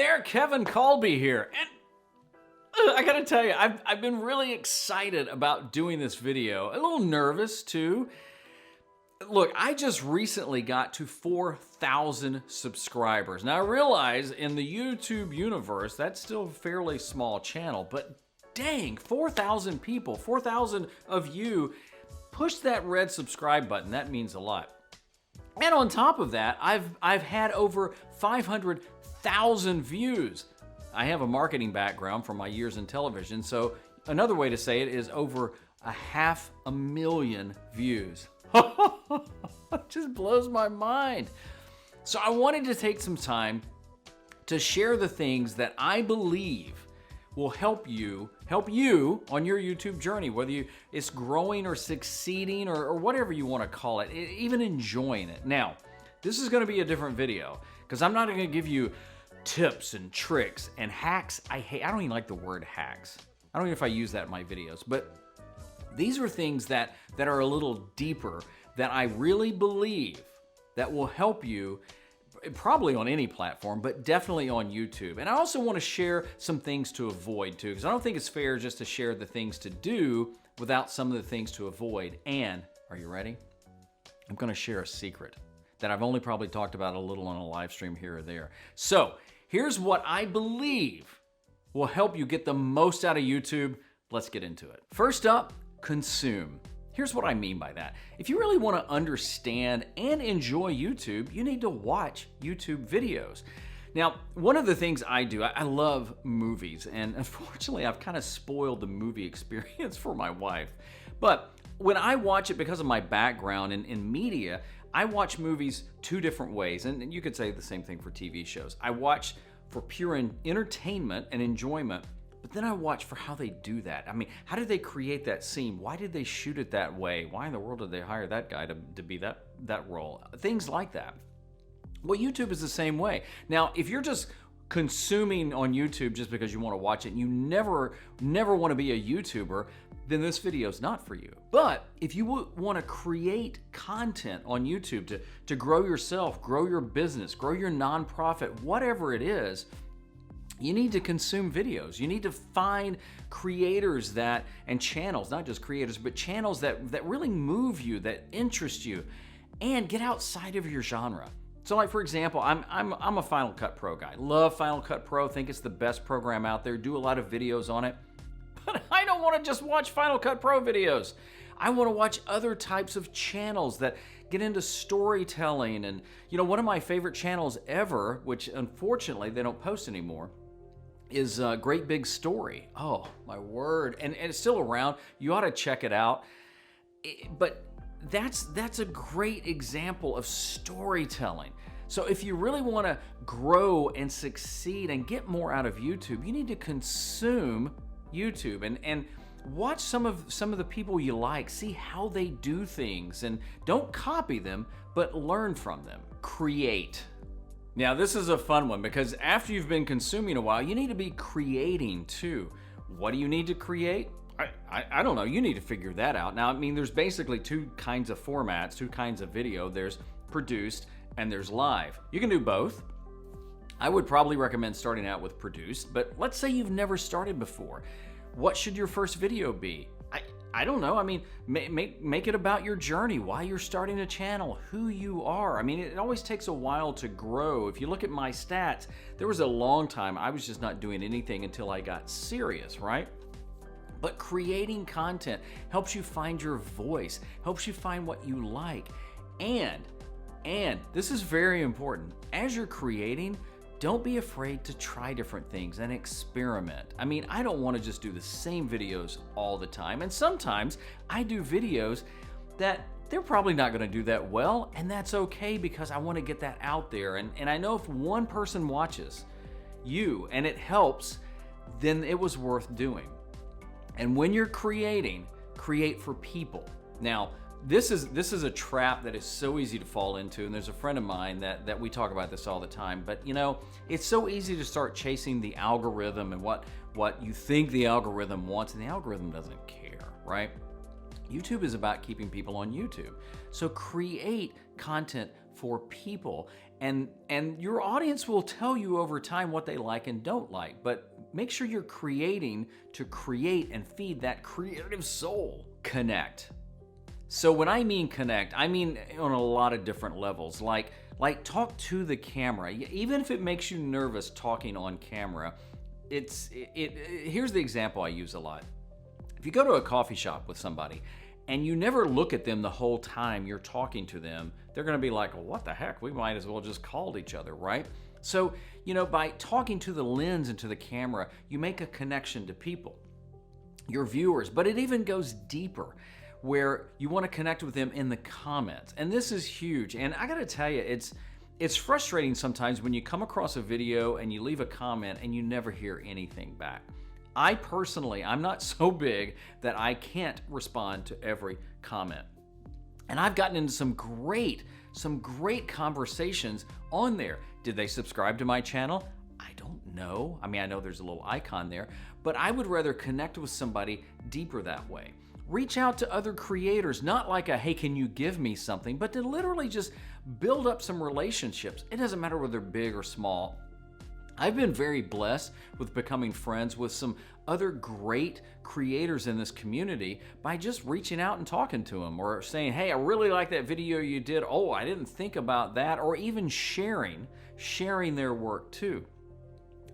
there, Kevin Kolbe here, and I gotta tell you, I've been really excited about doing this video. A little nervous too. Look, I just recently got to 4,000 subscribers. Now I realize in the YouTube universe, that's still a fairly small channel, but dang, 4,000 people, 4,000 of you push that red subscribe button. That means a lot. And on top of that, I've had over 500,000 views. I have a marketing background from my years in television, so another way to say it is over 500,000 views. It just blows my mind. So I wanted to take some time to share the things that I believe will help you on your YouTube journey, whether it's growing or succeeding or whatever you want to call it, even enjoying it. Now, this is going to be a different video because I'm not going to give you tips and tricks and hacks. I don't even like the word hacks. I don't even know if I use that in my videos, but these are things that are a little deeper that I really believe that will help you probably on any platform, but definitely on YouTube. And I also want to share some things to avoid too, because I don't think it's fair just to share the things to do without some of the things to avoid. And, are you ready? I'm going to share a secret that I've only probably talked about a little on a live stream here or there. So, here's what I believe will help you get the most out of YouTube. Let's get into it. First up, consume. Here's what I mean by that. If you really want to understand and enjoy YouTube, you need to watch YouTube videos. Now, one of the things I do, I love movies, and unfortunately, I've kind of spoiled the movie experience for my wife. But when I watch it, because of my background in media, I watch movies two different ways, and you could say the same thing for TV shows. I watch for pure entertainment and enjoyment, but then I watch for how they do that. I mean, how did they create that scene? Why did they shoot it that way? Why in the world did they hire that guy to be that role? Things like that. Well, YouTube is the same way. Now, if you're just consuming on YouTube just because you want to watch it and you never want to be a YouTuber, then this video is not for you. But if you want to create content on YouTube to grow yourself, grow your business, grow your nonprofit, whatever it is, you need to consume videos. You need to find creators and channels, not just creators, but channels that really move you, that interest you, and get outside of your genre. So like, for example, I'm a Final Cut Pro guy. Love Final Cut Pro, think it's the best program out there, do a lot of videos on it. But I don't want to just watch Final Cut Pro videos. I want to watch other types of channels that get into storytelling. And one of my favorite channels ever, which unfortunately they don't post anymore, is Great Big Story. Oh, my word. And it's still around. You ought to check it out. But that's a great example of storytelling. So if you really want to grow and succeed and get more out of YouTube, you need to consume YouTube and watch some of the people you like, see how they do things, and don't copy them, but learn from them. Create. Now, this is a fun one because after you've been consuming a while, you need to be creating too. What do you need to create? I don't know. You need to figure that out. Now, I mean, there's basically two kinds of formats, two kinds of video. There's produced and there's live. You can do both. I would probably recommend starting out with produced, but let's say you've never started before. What should your first video be? I don't know. I mean, make it about your journey, why you're starting a channel, who you are. I mean, it always takes a while to grow. If you look at my stats, there was a long time I was just not doing anything until I got serious, right? But creating content helps you find your voice, helps you find what you like. And this is very important. As you're creating, don't be afraid to try different things and experiment. I mean, I don't want to just do the same videos all the time. And sometimes I do videos that they're probably not going to do that well, and that's okay because I want to get that out there. And I know if one person watches you and it helps, then it was worth doing. And when you're creating, create for people. Now, this is a trap that is so easy to fall into, and there's a friend of mine that we talk about this all the time, but it's so easy to start chasing the algorithm and what you think the algorithm wants, and the algorithm doesn't care, right? YouTube is about keeping people on YouTube. So create content for people And your audience will tell you over time what they like and don't like, but make sure you're creating to create and feed that creative soul. Connect. So when I mean connect, I mean on a lot of different levels, like talk to the camera. Even if it makes you nervous talking on camera, here's the example I use a lot. If you go to a coffee shop with somebody and you never look at them the whole time you're talking to them, they're gonna be like, well, what the heck? We might as well just called each other, right? So, by talking to the lens and to the camera, you make a connection to people, your viewers, but it even goes deeper where you want to connect with them in the comments. And this is huge. And I gotta tell you, it's frustrating sometimes when you come across a video and you leave a comment and you never hear anything back. I personally, I'm not so big that I can't respond to every comment. And I've gotten into some great conversations on there. Did they subscribe to my channel? I don't know. I mean, I know there's a little icon there, but I would rather connect with somebody deeper that way. Reach out to other creators, not like a, hey, can you give me something, but to literally just build up some relationships. It doesn't matter whether they're big or small. I've been very blessed with becoming friends with some other great creators in this community by just reaching out and talking to them, or saying, hey, I really like that video you did. Oh, I didn't think about that. Or even sharing their work too.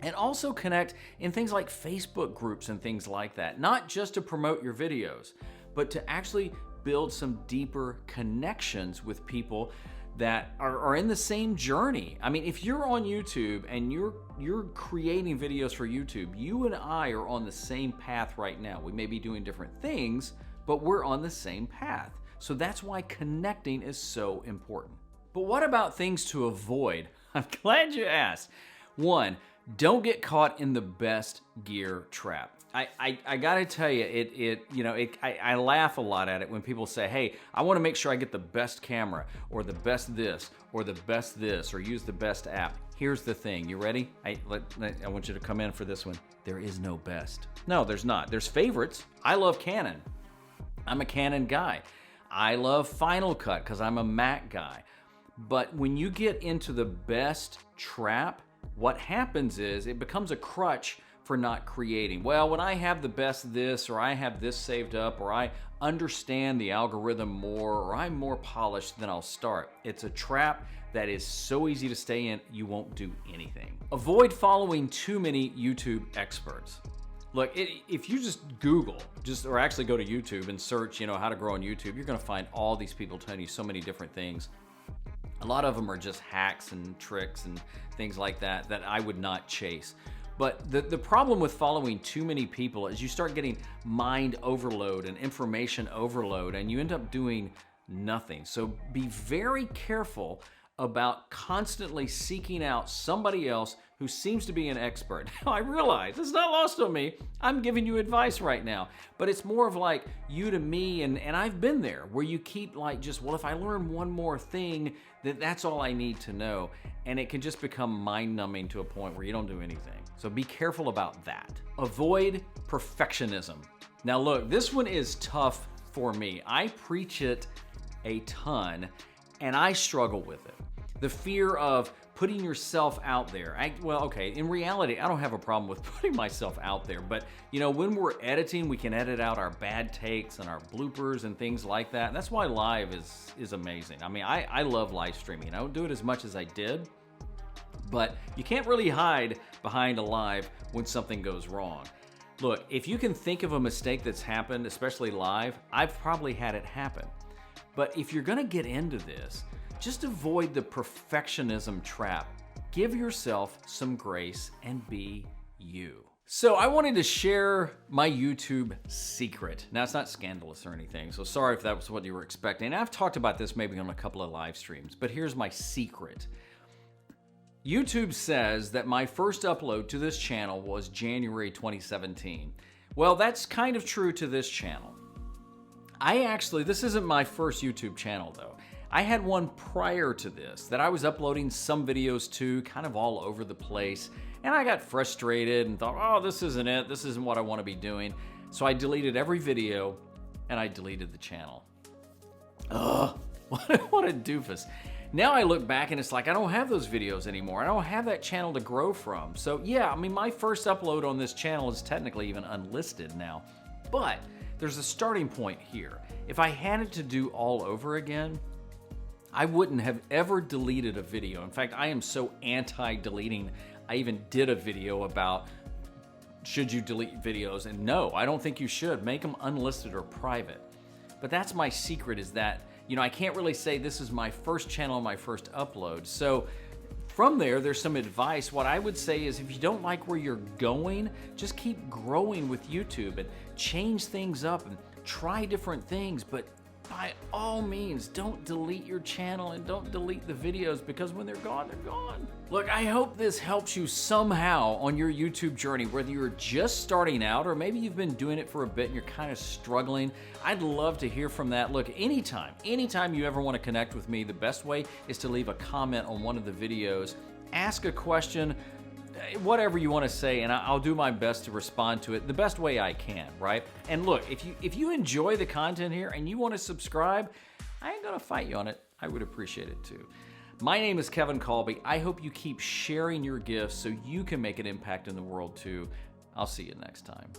And also connect in things like Facebook groups and things like that, not just to promote your videos, but to actually build some deeper connections with people that are in the same journey. I mean, if you're on YouTube and you're creating videos for YouTube, you and I are on the same path right now. We may be doing different things, but we're on the same path. So that's why connecting is so important. But what about things to avoid? I'm glad you asked. One, don't get caught in the best gear trap. I gotta tell you, I laugh a lot at it when people say, hey, I wanna make sure I get the best camera, or the best this, or the best this, or use the best app. Here's the thing, you ready? I want you to come in for this one. There is no best. No, there's not. There's favorites. I love Canon. I'm a Canon guy. I love Final Cut because I'm a Mac guy. But when you get into the best trap, what happens is it becomes a crutch for not creating. Well, when I have the best this, or I have this saved up, or I understand the algorithm more, or I'm more polished, then I'll start. It's a trap that is so easy to stay in, you won't do anything. Avoid following too many YouTube experts. Look, if you just Google, or actually go to YouTube and search, how to grow on YouTube, you're gonna find all these people telling you so many different things. A lot of them are just hacks and tricks and things like that I would not chase. But the problem with following too many people is you start getting mind overload and information overload, and you end up doing nothing. So be very careful about constantly seeking out somebody else who seems to be an expert. Now, I realize it's not lost on me. I'm giving you advice right now, but it's more of like you to me, and I've been there where you keep like well, if I learn one more thing, that's all I need to know. And it can just become mind-numbing to a point where you don't do anything. So be careful about that. Avoid perfectionism. Now look, this one is tough for me. I preach it a ton, and I struggle with it. The fear of putting yourself out there. In reality, I don't have a problem with putting myself out there, but when we're editing, we can edit out our bad takes and our bloopers and things like that. And that's why live is amazing. I mean, I love live streaming. I don't do it as much as I did, but you can't really hide behind a live when something goes wrong. Look, if you can think of a mistake that's happened, especially live, I've probably had it happen. But if you're gonna get into this, just avoid the perfectionism trap. Give yourself some grace and be you. So I wanted to share my YouTube secret. Now, it's not scandalous or anything, so sorry if that was what you were expecting. I've talked about this maybe on a couple of live streams, but here's my secret. YouTube says that my first upload to this channel was January 2017. Well, that's kind of true to this channel. This isn't my first YouTube channel though. I had one prior to this that I was uploading some videos to, kind of all over the place, and I got frustrated and thought, oh, this isn't it. This isn't what I want to be doing. So I deleted every video and I deleted the channel. Ugh, what a doofus. now I look back and it's like I don't have those videos anymore. I don't have that channel to grow from. So yeah, I mean, my first upload on this channel is technically even unlisted now, but there's a starting point here. If I had it to do all over again, I wouldn't have ever deleted a video. In fact, I am so anti-deleting, I even did a video about should you delete videos, and no, I don't think you should. Make them unlisted or private. But that's my secret, is that, you know, I can't really say this is my first channel, my first upload. So from there's some advice. What I would say is if you don't like where you're going, just keep growing with YouTube and change things up and try different things. But by all means, don't delete your channel and don't delete the videos, because when they're gone, they're gone. Look, I hope this helps you somehow on your YouTube journey, whether you're just starting out or maybe you've been doing it for a bit and you're kind of struggling. I'd love to hear from that. Look, anytime you ever want to connect with me, the best way is to leave a comment on one of the videos, ask a question, whatever you want to say, and I'll do my best to respond to it the best way I can, right? And look, if you enjoy the content here and you want to subscribe, I ain't gonna fight you on it. I would appreciate it too. My name is Kevin Kolbe. I hope you keep sharing your gifts so you can make an impact in the world too. I'll see you next time.